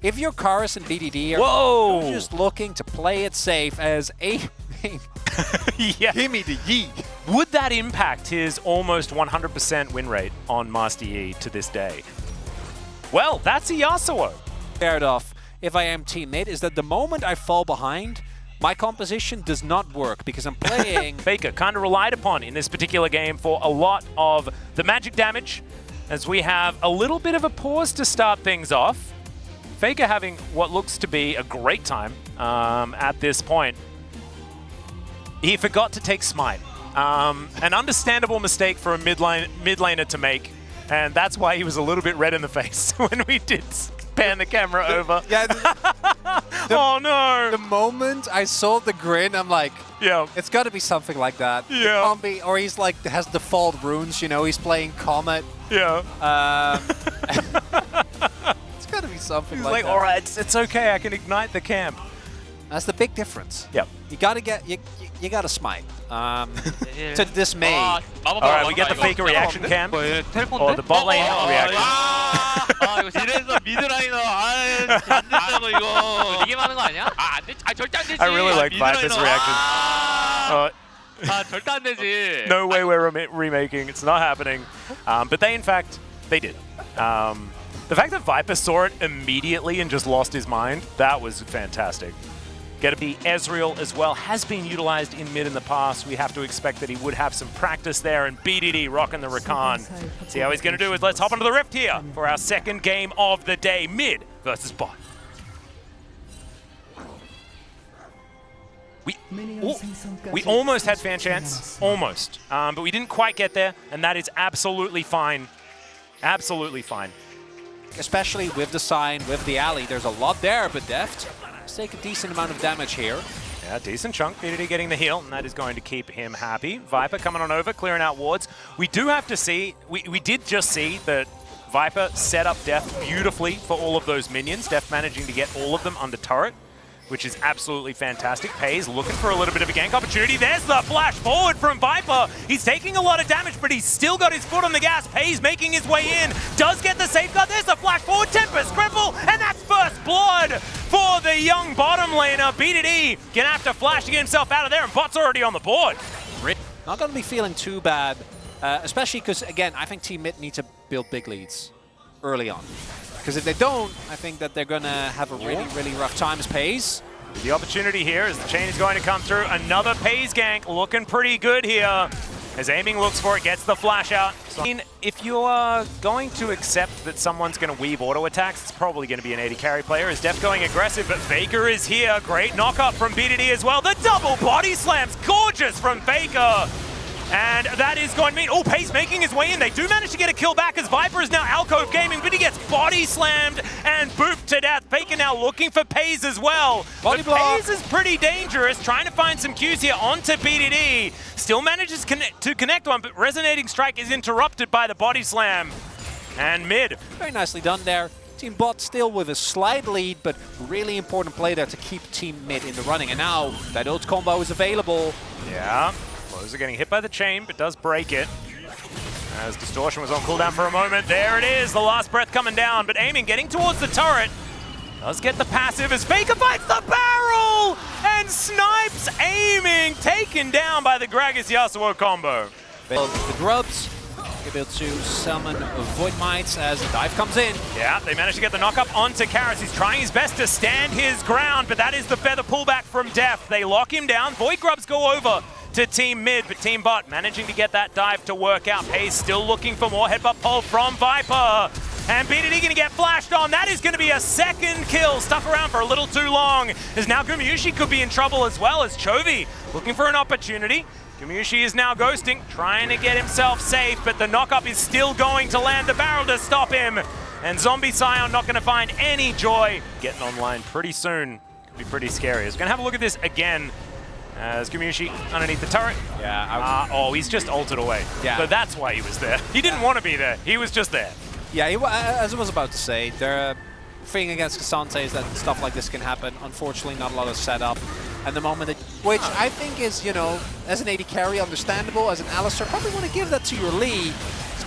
if you're Chorus and BDD are Whoa! just looking to play it safe as aiming. Yeah. Give me the yeet. Would that impact his almost 100% win rate on Master Yi to this day? Well, that's a Yasuo. Fair enough. If I am team mid, is that the moment I fall behind, my composition does not work because I'm playing. Faker kind of relied upon in this particular game for a lot of the magic damage, as we have a little bit of a pause to start things off. Faker having what looks to be a great time at this point. He forgot to take Smite. An understandable mistake for a mid laner to make, and that's why he was a little bit red in the face when we did pan the camera over. Yeah. Oh no! The moment I saw the grin, I'm like, Yeah. it's got to be something like that. Yeah. It can't be, or he's like has default runes. You know, he's playing Comet. Yeah. It's got to be something He's like like, that. all right, it's okay. I can ignite the camp. That's the big difference. Yep. You gotta get you gotta smite. To dismay. All right, we get the Faker reaction cam. Or the bot lane reaction. 이거 이래서 미드라이너 안 된다고 이거 이게 많은 거 아니야? 절대 안 되지. I really like Viper's reaction. 절대 안 되지. No way we're remaking. It's not happening. But they, in fact, they did. The fact that Viper saw it immediately and just lost his mind, that was fantastic. Get to be Ezreal as well, has been utilized in mid in the past. We have to expect that he would have some practice there, and BDD rocking the Rakan. See how he's going to do is let's hop onto the Rift here for our second game of the day, mid versus bot. We almost had fan chance, almost, but we didn't quite get there, and that is absolutely fine. Absolutely fine. Especially with the sign, with the alley. There's a lot there, but Deft take a decent amount of damage here. Yeah, decent chunk. BDD getting the heal, and that is going to keep him happy. Viper coming on over, clearing out wards. We do have to see, we did just see that Viper set up Deft beautifully for all of those minions. Deft managing to get all of them under turret, which is absolutely fantastic. Pays looking for a little bit of a gank opportunity. There's the flash forward from Viper. He's taking a lot of damage, but he's still got his foot on the gas. Pays making his way in. Does get the safeguard. There's the flash forward. Tempest cripple, and that's first blood for the young bottom laner. BDD gonna have to flash to get himself out of there, and bot's already on the board. Not going to be feeling too bad, especially because, again, I think Team Mid need to build big leads early on. Because if they don't, I think that they're going to have a really, really rough time as Pays. The opportunity here as the chain is going to come through. Another Pays gank looking pretty good here. As aiming looks for it, gets the flash out. So, if you are going to accept that someone's going to weave auto attacks, it's probably going to be an AD carry player. Is Deft going aggressive, but Faker is here. Great knock-up from BDD as well. The double body slams, gorgeous from Faker. And that is going to mean, oh, Pays making his way in. They do manage to get a kill back as Viper is now Alcove Gaming, but he gets body slammed and booped to death. Faker now looking for Pays as well. Body but block. Pays is pretty dangerous, trying to find some Qs here onto BDD. Still manages to connect one, but Resonating Strike is interrupted by the body slam. And mid. Very nicely done there. Team Bot still with a slight lead, but really important play there to keep Team Mid in the running. And now that ult combo is available. Yeah. Are getting hit by the chain, but does break it. As Distortion was on cooldown for a moment. There it is, the last breath coming down, but aiming, getting towards the turret. Does get the passive as Faker fights the barrel and snipes aiming, taken down by the Gragas Yasuo combo. The Grubs able to summon Void Mites as the dive comes in. Yeah, they managed to get the knock-up onto Karras. He's trying his best to stand his ground, but that is the feather pullback from Deft. They lock him down. Void Grubs go over to Team Mid, but Team Bot managing to get that dive to work out. Pays still looking for more headbutt pull from Viper. And BDD gonna get flashed on. That is gonna be a second kill. Stuck around for a little too long. As now Gumayusi could be in trouble as well as Chovy looking for an opportunity. Gumayusi is now ghosting, trying to get himself safe, but the knock-up is still going to land the barrel to stop him. And Zombie Scion not gonna find any joy. Getting online pretty soon. Could be pretty scary. We're gonna have a look at this again. As Gumayusi underneath the turret. Yeah. Oh, he's just ulted away. Yeah. So that's why he was there. He didn't want to be there. He was just there. Yeah, as I was about to say, the thing against Cassante is that stuff like this can happen. Unfortunately, not a lot of setup. And the moment that, which I think is, you know, as an AD carry, understandable. As an Alistar, probably want to give that to your Lee.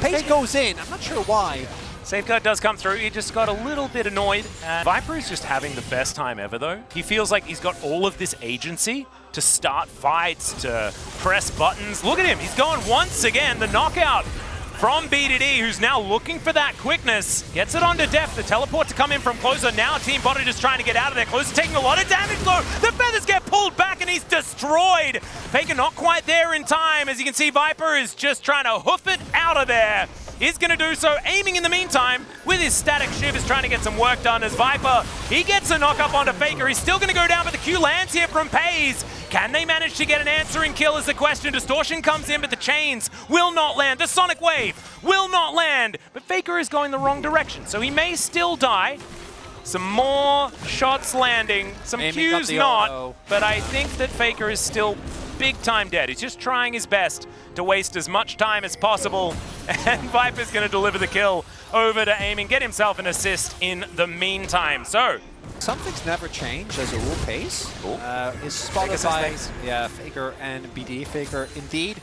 Pays goes in. I'm not sure why. Safeguard does come through. He just got a little bit annoyed. Viper is just having the best time ever, though. He feels like he's got all of this agency to start fights, to press buttons. Look at him. He's going once again. The knockout from BDD, who's now looking for that quickness. Gets it onto Def. The teleport to come in from Closer. Now Team Bot just trying to get out of there. Closer taking a lot of damage, though. The feathers get pulled back, and he's destroyed. Faker not quite there in time. As you can see, Viper is just trying to hoof it out of there. Is going to do so. Aiming in the meantime with his static shiv is trying to get some work done as Viper, he gets a knock up onto Faker. He's still going to go down, but the Q lands here from Pays. Can they manage to get an answering kill is the question. Distortion comes in, but the chains will not land. The Sonic Wave will not land, but Faker is going the wrong direction, so he may still die. Some more shots landing, some Qs not, but I think that Faker is still big time dead. He's just trying his best to waste as much time as possible, and Viper's going to deliver the kill over to Aiming, get himself an assist in the meantime. So something's never changed as a rule pace. Is spotted by Faker and BD. Faker indeed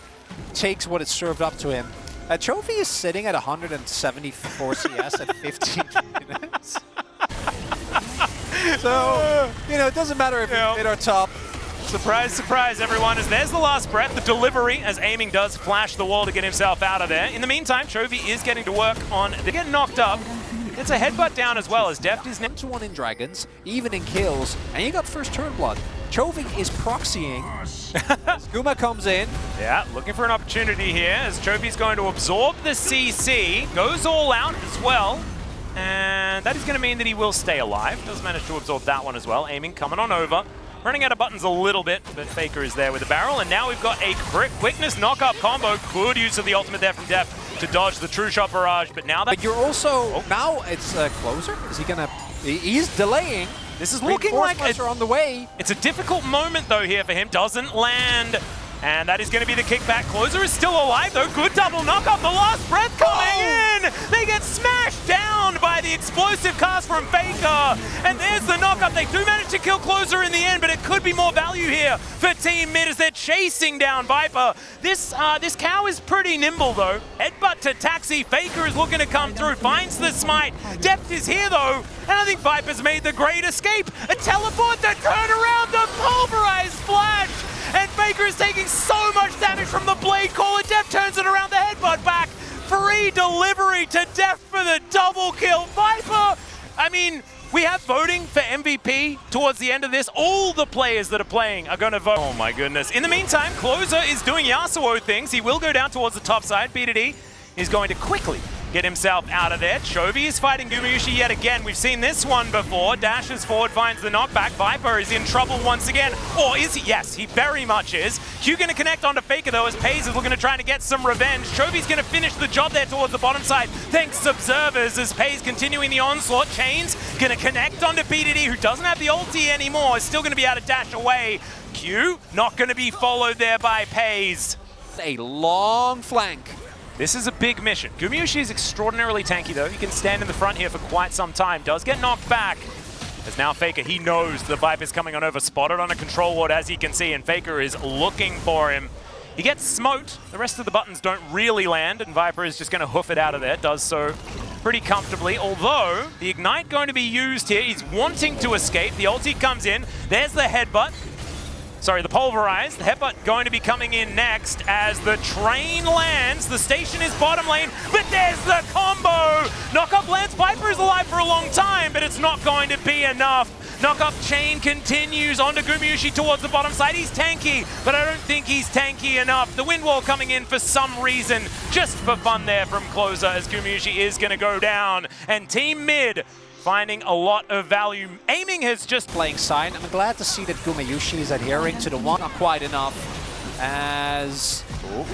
takes what is served up to him. Trophy is sitting at 174 CS at 15 minutes. So, you know, it doesn't matter if you hit our top. Surprise, surprise, everyone, as there's the last breath, the delivery, as Aiming does flash the wall to get himself out of there. In the meantime, Chovy is getting to work on the get knocked up. It's a headbutt down as well, as Deft is 1-1 in Dragons, even in kills, and you got first turn blood. Chovy is proxying. As Guma comes in. Yeah, looking for an opportunity here, as Chovy's going to absorb the CC, goes all out as well. And that is going to mean that he will stay alive. Does manage to absorb that one as well. Aiming coming on over. Running out of buttons a little bit, but Faker is there with the barrel. And now we've got a quickness knock-up combo. Good use of the ultimate there from Def to dodge the true shot barrage. But now that... But you're also... Now it's Closer. Is he going to... He's delaying. This is looking like... on the way. It's a difficult moment, though, here for him. Doesn't land. And that is going to be the kickback. Closer is still alive, though. Good double knock-up. The last breath coming in. They get smashed down by the explosive cast from Faker. And there's the knock-up. They do manage to kill Closer in the end, but it could be more value here for Team Mid as they're chasing down Viper. This cow is pretty nimble, though. Headbutt to Taxi. Faker is looking to come through. Finds the smite. Depth is here, though. And I think Viper's made the great escape. A teleport, the turnaround, the pulverized flash. And Faker is taking so much damage from the Blade Caller. Def turns it around, the headbutt back. Free delivery to Def for the double kill. Viper, I mean, we have voting for MVP towards the end of this. All the players that are playing are going to vote. Oh my goodness. In the meantime, Closer is doing Yasuo things. He will go down towards the top side. BDD is going to quickly get himself out of there. Chovy is fighting Gumayushi yet again. We've seen this one before. Dashes forward, finds the knockback. Viper is in trouble once again. Or is he? Yes, he very much is. Q going to connect onto Faker, though, as Pays is looking to try to get some revenge. Chovy's going to finish the job there towards the bottom side. Thanks, Observers, as Pays continuing the onslaught. Chains going to connect onto BDD, who doesn't have the ulti anymore. Is still going to be able to dash away. Q not going to be followed there by Pays. A long flank. This is a big mission. Gumayushi is extraordinarily tanky, though. He can stand in the front here for quite some time. Does get knocked back. As now Faker, he knows the Viper's coming on over. Spotted on a control ward, as he can see, and Faker is looking for him. He gets smote. The rest of the buttons don't really land, and Viper is just going to hoof it out of there. Does so pretty comfortably, although the Ignite going to be used here. He's wanting to escape. The ulti comes in. There's the headbutt. Sorry, the pulverized. The headbutt going to be coming in next as the train lands. The station is bottom lane, but there's the combo! Knock-up lands. Viper is alive for a long time, but it's not going to be enough. Knock-up chain continues onto Gumayushi towards the bottom side. He's tanky, but I don't think he's tanky enough. The wind wall coming in for some reason, just for fun there from Closer, as Gumayushi is going to go down. And Team Mid finding a lot of value. Aiming has just playing side. I'm glad to see that Gumayushi is adhering to the one. Not quite enough. As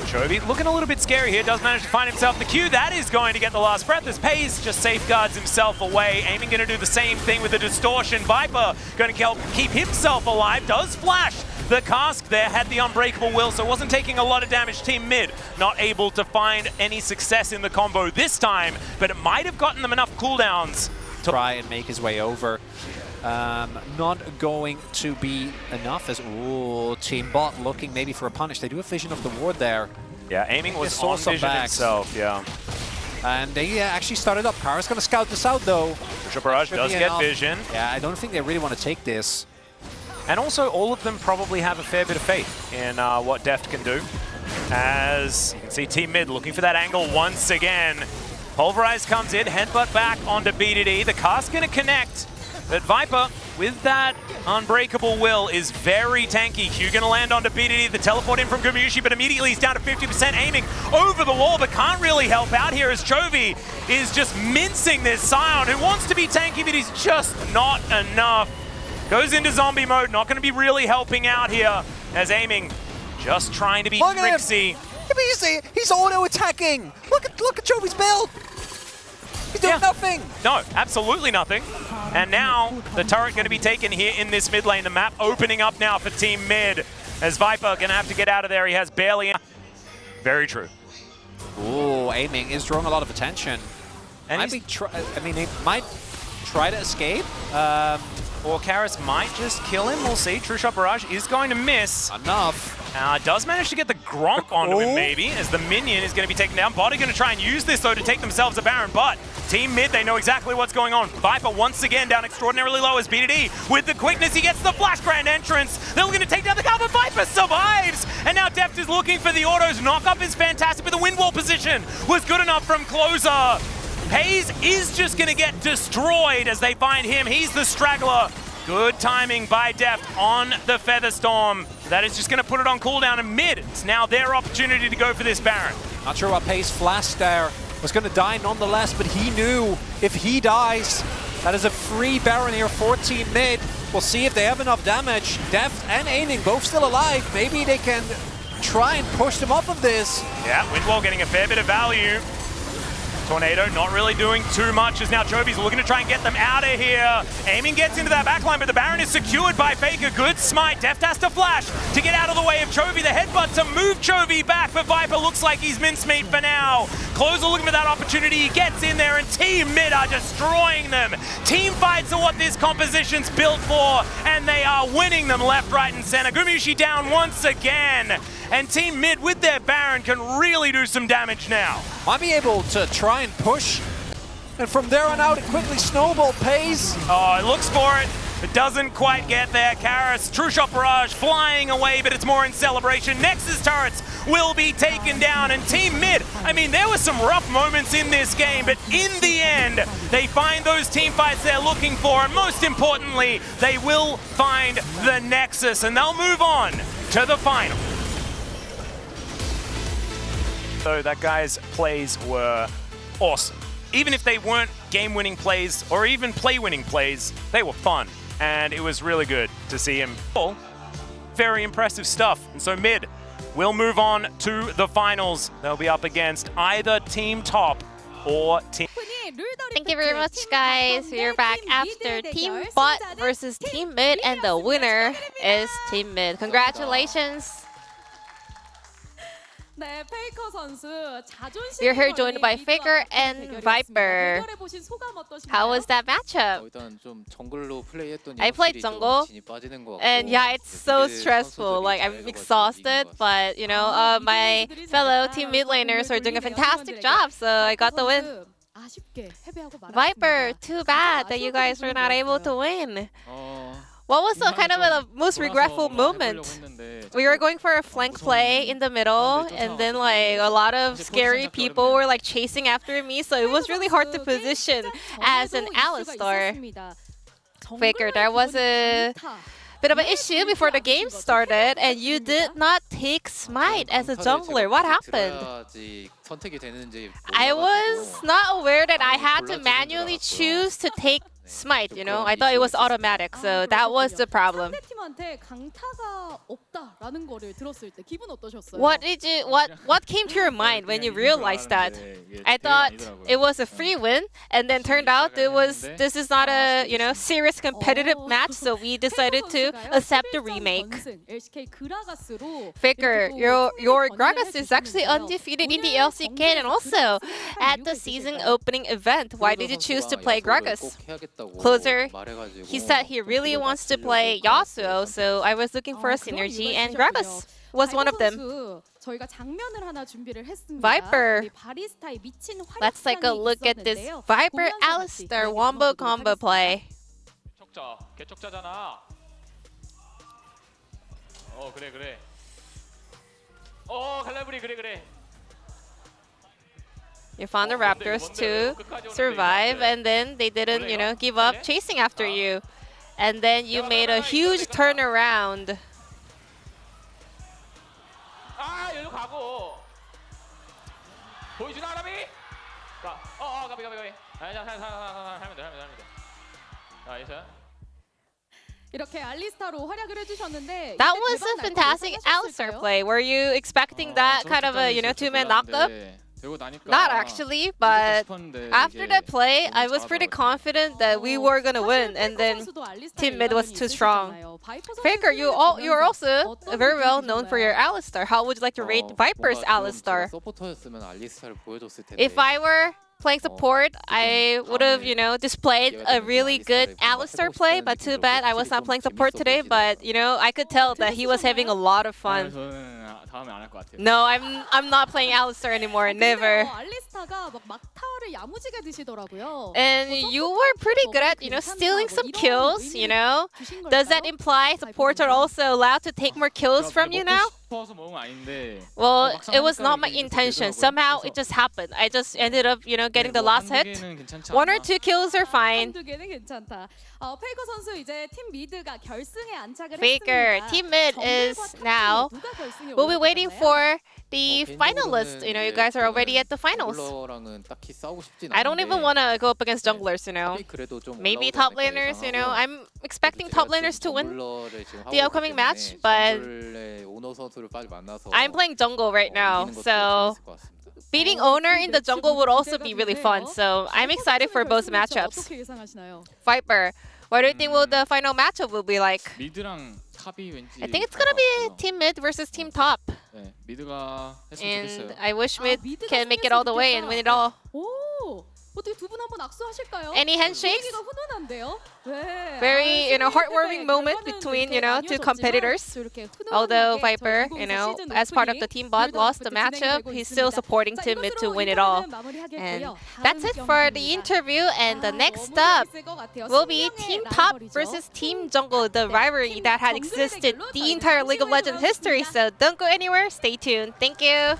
Chovy looking a little bit scary here. Does manage to find himself the Q. That is going to get the last breath as Pays just safeguards himself away. Aiming going to do the same thing with the distortion. Viper going to keep himself alive. Does flash the cask there. Had the unbreakable will, so wasn't taking a lot of damage. Team Mid not able to find any success in the combo this time, but it might have gotten them enough cooldowns to try and make his way over. Not going to be enough as, ooh, Team Bot looking maybe for a punish. They do a vision of the ward there. Yeah, Aiming was on vision himself, yeah. And they actually started up. Kara's going to scout this out, though. Crucial Barrage does get vision. Yeah, I don't think they really want to take this. And also, all of them probably have a fair bit of faith in what Deft can do. As you can see, Team Mid looking for that angle once again. Pulverize comes in, headbutt back onto BDD. The cast going to connect, but Viper, with that unbreakable will, is very tanky. Q going to land onto BDD, the teleport in from Gumushi, but immediately he's down to 50%, aiming over the wall, but can't really help out here as Chovy is just mincing this Scion, who wants to be tanky, but he's just not enough. Goes into zombie mode, not going to be really helping out here, as aiming, just trying to be tricksy. He's auto-attacking. Look at Chovy's build. He's doing nothing. No, absolutely nothing. And now the turret going to be taken here in this mid lane. The map opening up now for Team Mid, as Viper going to have to get out of there. He has barely. Very true. Ooh, aiming is drawing a lot of attention. And he might try to escape. Or Karis might just kill him. We'll see. True Shot Barrage is going to miss. Enough. Does manage to get the Gromp onto him, maybe, as the minion is going to be taken down. Bot are going to try and use this, though, to take themselves a Baron, but Team Mid, they know exactly what's going on. Viper once again down extraordinarily low as BDD. With the quickness, he gets the Flash Grand Entrance. They're looking to take down the cover. Viper survives! And now Deft is looking for the autos. Knock-up is fantastic, but the wind wall position was good enough from Closer. Hayes is just going to get destroyed as they find him. He's the straggler. Good timing by Deft on the Featherstorm. That is just going to put it on cooldown, and Mid, it's now their opportunity to go for this Baron. Not sure what pace Flash there was going to die nonetheless, but he knew if he dies, that is a free Baron here for Team Mid. We'll see if they have enough damage. Deft and Aiming both still alive. Maybe they can try and push them off of this. Yeah, Windwall getting a fair bit of value. Tornado not really doing too much as now Chovy's looking to try and get them out of here. Aiming gets into that backline, but the Baron is secured by Faker. Good smite. Deft has to flash to get out of the way of Chovy. The headbutt to move Chovy back, but Viper looks like he's mincemeat for now. Closer looking for that opportunity. He gets in there, and Team Mid are destroying them. Team fights are what this composition's built for, and they are winning them left, right, and center. Gumushi down once again. And Team Mid with their Baron can really do some damage now. Might be able to try and push. And from there on out, it quickly snowball pays. Oh, it looks for it, but doesn't quite get there. Karis, True Shot Barrage flying away, but it's more in celebration. Nexus turrets will be taken down, and Team Mid, I mean, there were some rough moments in this game, but in the end, they find those team fights they're looking for, and most importantly, they will find the Nexus, and they'll move on to the final. So that guy's plays were awesome. Even if they weren't game-winning plays or even play-winning plays, they were fun. And it was really good to see him pull. Very impressive stuff. And so Mid will move on to the finals. They'll be up against either Team Top or Team... Thank you very much, guys. We're back after Team Bot versus Team Mid, and the winner is Team Mid. Congratulations. We're here joined by Faker and Viper. How was that matchup? I played jungle, and yeah, it's so stressful. Like, I'm exhausted, but you know, my fellow team mid laners are doing a fantastic job, so I got the win. Viper, too bad that you guys were not able to win. What was the kind of the most regretful moment? We were going for a flank play in the middle, and then like a lot of scary people were like chasing after me, so it was really hard to position as an Alistar. Faker, there was a bit of an issue before the game started, and you did not take Smite as a jungler. What happened? I was not aware that I had to manually choose to take Smite, you know? I thought it was automatic, so that was the problem. What came to your mind when you realized that? I thought it was a free win, and then turned out this is not a, you know, serious competitive match, so we decided to accept the remake. Faker, your Gragas is actually undefeated in the LCK and also at the season opening event. Why did you choose to play Gragas? closer. He said he really wants to play Yasuo, so I was looking for a synergy, and Gragas was one of them. Viper. Let's take a look at this Viper Alistar wombo combo play. 개척자잖아. 그래. 갈라브리 그래. You found the Raptors to survive, and then they didn't, give up chasing after you. And then you made a huge turnaround. 여기로 가고. 보여주나 아람이? 가비. 하면 돼. 예선. That was a fantastic Alistar play. Were you expecting that kind of a, two-man knockup? Not actually, but after that play, I was pretty confident that we were gonna win, and then Team Mid was too strong. Faker, you're also very well known for your Alistar. How would you like to rate Viper's Alistar? If I were playing support, I would have, displayed a really good Alistar play, but too bad I was not playing support today, but, I could tell that he was having a lot of fun. No, I'm not playing Alistar anymore, never. And you were pretty good at, stealing some kills, Does that imply supports are also allowed to take more kills from you now? Well, it was not my intention. Somehow it just happened. I just ended up, getting the last hit. 1 or 2 kills are fine. Faker, Team Mid is now. We'll be waiting for the finalists. You guys are already at the finals. I don't even want to go up against junglers, Maybe top laners, I'm expecting top laners to win the upcoming match, but I'm playing jungle right now, so beating Owner in the jungle would also be really fun. So I'm excited for both matchups. Viper, what do you think the final matchup will be like? I think it's gonna be Team Mid versus Team Top. And I wish Mid can make it all the way and win it all. Any handshakes? Very, heartwarming moment between, two competitors. Although Viper, as part of the team bot lost the matchup, he's still supporting Team Mid to win it all. And that's it for the interview. And the next up will be Team Top versus Team Jungle, the rivalry that had existed the entire League of Legends history. So don't go anywhere. Stay tuned. Thank you.